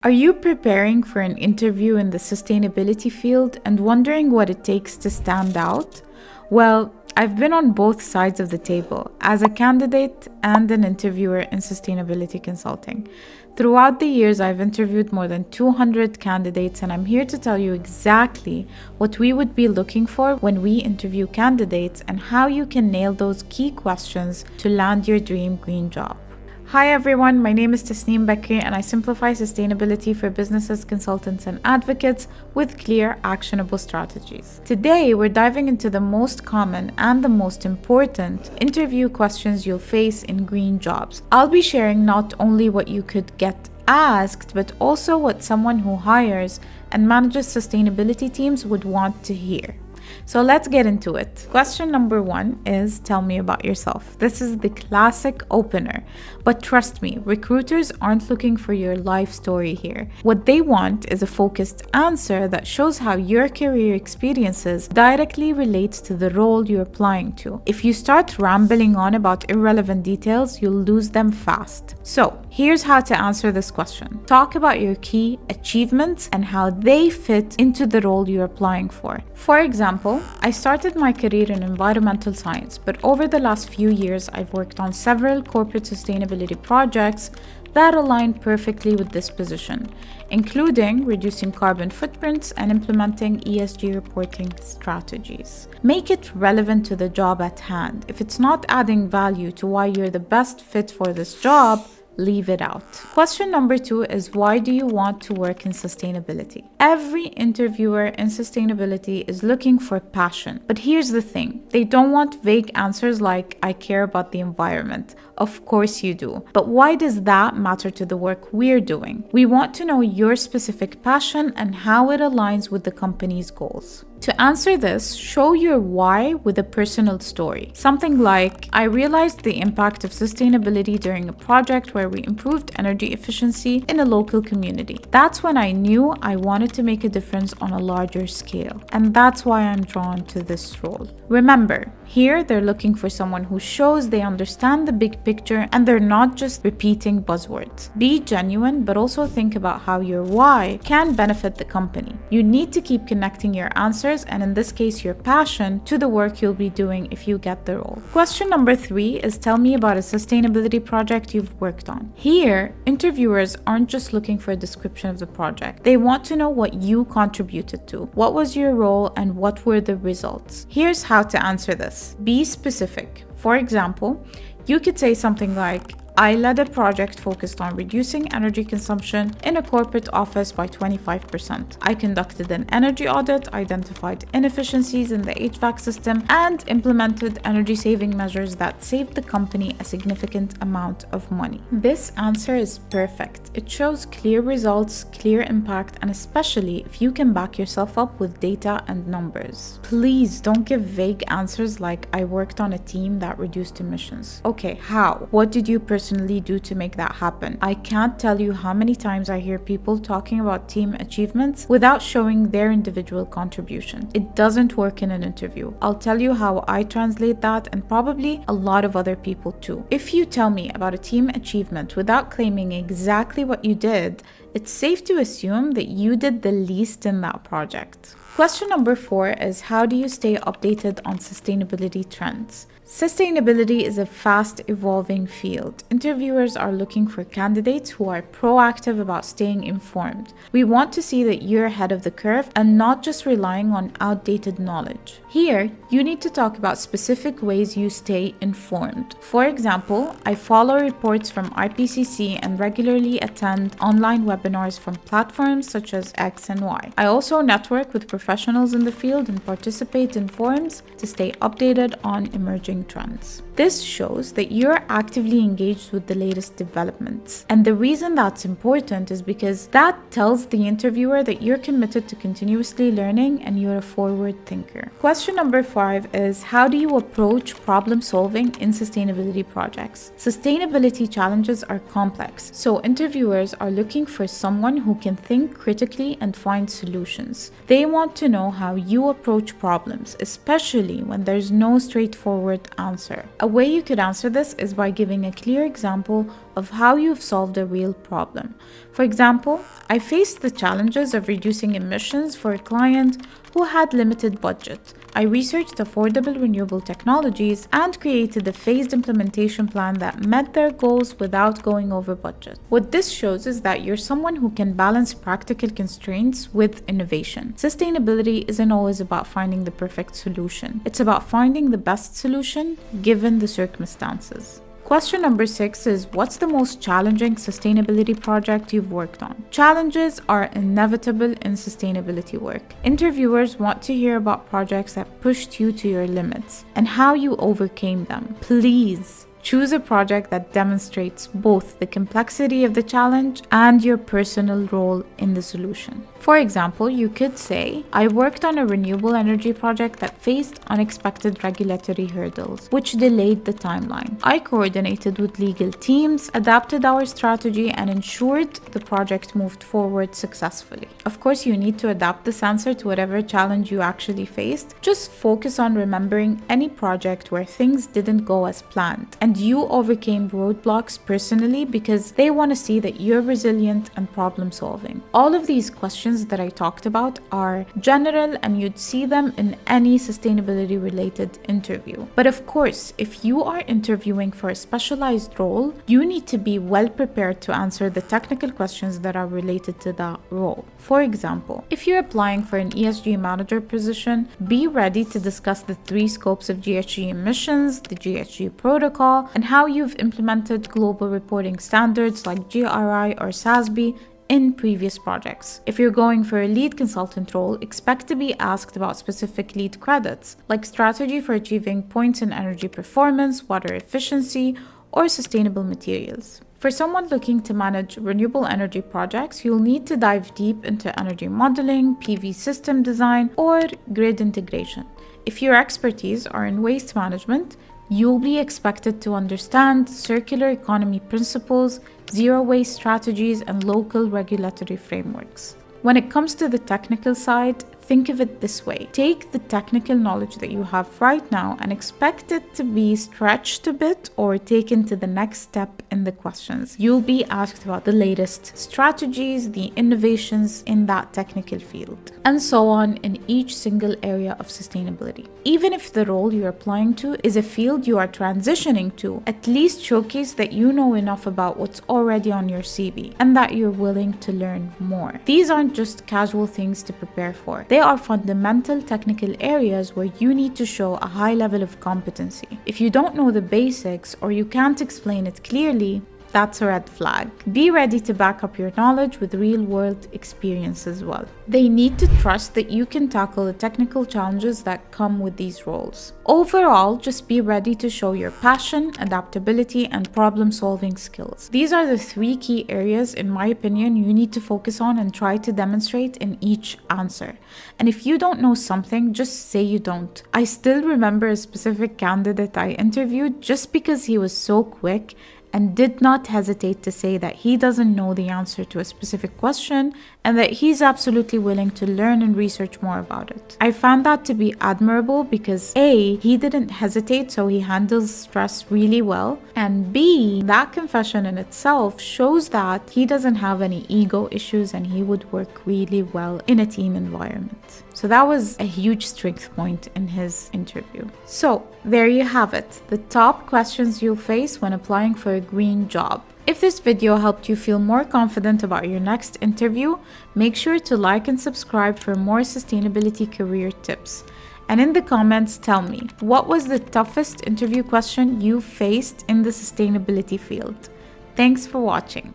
Are you preparing for an interview in the sustainability field and wondering what it takes to stand out? Well, I've been on both sides of the table as a candidate and an interviewer in sustainability consulting. Throughout the years, I've interviewed more than 200 candidates, and I'm here to tell you exactly what we would be looking for when we interview candidates and how you can nail those key questions to land your dream green job. Hi everyone, my name is Tasneem Bakri and I simplify sustainability for businesses, consultants and advocates with clear, actionable strategies. Today, we're diving into the most common and the most important interview questions you'll face in green jobs. I'll be sharing not only what you could get asked, but also what someone who hires and manages sustainability teams would want to hear. So let's get into it. Question number 1 is, tell me about yourself. This is the classic opener, but trust me, recruiters aren't looking for your life story here. What they want is a focused answer that shows how your career experiences directly relate to the role you're applying to. If you start rambling on about irrelevant details, you'll lose them fast. So here's how to answer this question. Talk about your key achievements and how they fit into the role you're applying for. For example, I started my career in environmental science, but over the last few years, I've worked on several corporate sustainability projects that align perfectly with this position, including reducing carbon footprints and implementing ESG reporting strategies. Make it relevant to the job at hand. If it's not adding value to why you're the best fit for this job, leave it out. Question number 2 is, why do you want to work in sustainability? Every interviewer in sustainability is looking for passion. But here's the thing, they don't want vague answers like, I care about the environment. Of course you do. But why does that matter to the work we're doing? We want to know your specific passion and how it aligns with the company's goals. To answer this, show your why with a personal story. Something like, I realized the impact of sustainability during a project where we improved energy efficiency in a local community. That's when I knew I wanted to make a difference on a larger scale. And that's why I'm drawn to this role. Remember, here they're looking for someone who shows they understand the big picture and they're not just repeating buzzwords. Be genuine, but also think about how your why can benefit the company. You need to keep connecting your answers, and in this case your passion, to the work you'll be doing if you get the role. Question number 3 is, tell me about a sustainability project you've worked on. Here, interviewers aren't just looking for a description of the project. They want to know what you contributed to. What was your role and what were the results? Here's how to answer this. Be specific. For example, you could say something like, I led a project focused on reducing energy consumption in a corporate office by 25%. I conducted an energy audit, identified inefficiencies in the HVAC system, and implemented energy-saving measures that saved the company a significant amount of money. This answer is perfect. It shows clear results, clear impact, and especially if you can back yourself up with data and numbers. Please don't give vague answers like, I worked on a team that reduced emissions. Okay, how? What did you personally do to make that happen? I can't tell you how many times I hear people talking about team achievements without showing their individual contribution. It doesn't work in an interview. I'll tell you how I translate that, and probably a lot of other people too. If you tell me about a team achievement without claiming exactly what you did, it's safe to assume that you did the least in that project. Question number 4 is, how do you stay updated on sustainability trends? Sustainability is a fast evolving field. Interviewers are looking for candidates who are proactive about staying informed. We want to see that you're ahead of the curve and not just relying on outdated knowledge. Here, you need to talk about specific ways you stay informed. For example, I follow reports from IPCC and regularly attend online webinars from platforms such as X and Y. I also network with professionals in the field and participate in forums to stay updated on emerging trends. This shows that you're actively engaged with the latest developments. And the reason that's important is because that tells the interviewer that you're committed to continuously learning and you're a forward thinker. Question number 5 is, how do you approach problem solving in sustainability projects? Sustainability challenges are complex, so interviewers are looking for someone who can think critically and find solutions. They want to know how you approach problems, especially when there's no straightforward answer. A way you could answer this is by giving a clear example of how you've solved a real problem. For example, I faced the challenges of reducing emissions for a client who had limited budget. I researched affordable renewable technologies and created a phased implementation plan that met their goals without going over budget. What this shows is that you're someone who can balance practical constraints with innovation. Sustainability isn't always about finding the perfect solution. It's about finding the best solution given the circumstances. Question number 6 is, what's the most challenging sustainability project you've worked on? Challenges are inevitable in sustainability work. Interviewers want to hear about projects that pushed you to your limits and how you overcame them. Please choose a project that demonstrates both the complexity of the challenge and your personal role in the solution. For example, you could say, I worked on a renewable energy project that faced unexpected regulatory hurdles, which delayed the timeline. I coordinated with legal teams, adapted our strategy, and ensured the project moved forward successfully. Of course, you need to adapt this answer to whatever challenge you actually faced. Just focus on remembering any project where things didn't go as planned and you overcame roadblocks personally, because they want to see that you're resilient and problem solving. All of these questions that I talked about are general and you'd see them in any sustainability related interview. But of course, if you are interviewing for a specialized role, you need to be well prepared to answer the technical questions that are related to that role. For example, if you're applying for an ESG Manager position, be ready to discuss the 3 scopes of GHG emissions, the GHG protocol, and how you've implemented global reporting standards like GRI or SASB in previous projects. If you're going for a lead consultant role, expect to be asked about specific lead credits, like strategy for achieving points in energy performance, water efficiency, or sustainable materials. For someone looking to manage renewable energy projects, you'll need to dive deep into energy modeling, PV system design, or grid integration. If your expertise are in waste management, you'll be expected to understand circular economy principles, zero waste strategies, and local regulatory frameworks. When it comes to the technical side, think of it this way. Take the technical knowledge that you have right now and expect it to be stretched a bit or taken to the next step in the questions. You'll be asked about the latest strategies, the innovations in that technical field, and so on in each single area of sustainability. Even if the role you're applying to is a field you are transitioning to, at least showcase that you know enough about what's already on your CV and that you're willing to learn more. These aren't just casual things to prepare for. They are fundamental technical areas where you need to show a high level of competency. If you don't know the basics or you can't explain it clearly, that's a red flag. Be ready to back up your knowledge with real-world experience as well. They need to trust that you can tackle the technical challenges that come with these roles. Overall, just be ready to show your passion, adaptability, and problem-solving skills. These are the 3 key areas, in my opinion, you need to focus on and try to demonstrate in each answer. And if you don't know something, just say you don't. I still remember a specific candidate I interviewed just because he was so quick and did not hesitate to say that he doesn't know the answer to a specific question and that he's absolutely willing to learn and research more about it. I found that to be admirable because A, he didn't hesitate, so he handles stress really well, and B, that confession in itself shows that he doesn't have any ego issues and he would work really well in a team environment. So that was a huge strength point in his interview. So there you have it, the top questions you'll face when applying for a green job. If this video helped you feel more confident about your next interview, make sure to like and subscribe for more sustainability career tips. And in the comments, tell me, what was the toughest interview question you faced in the sustainability field? Thanks for watching.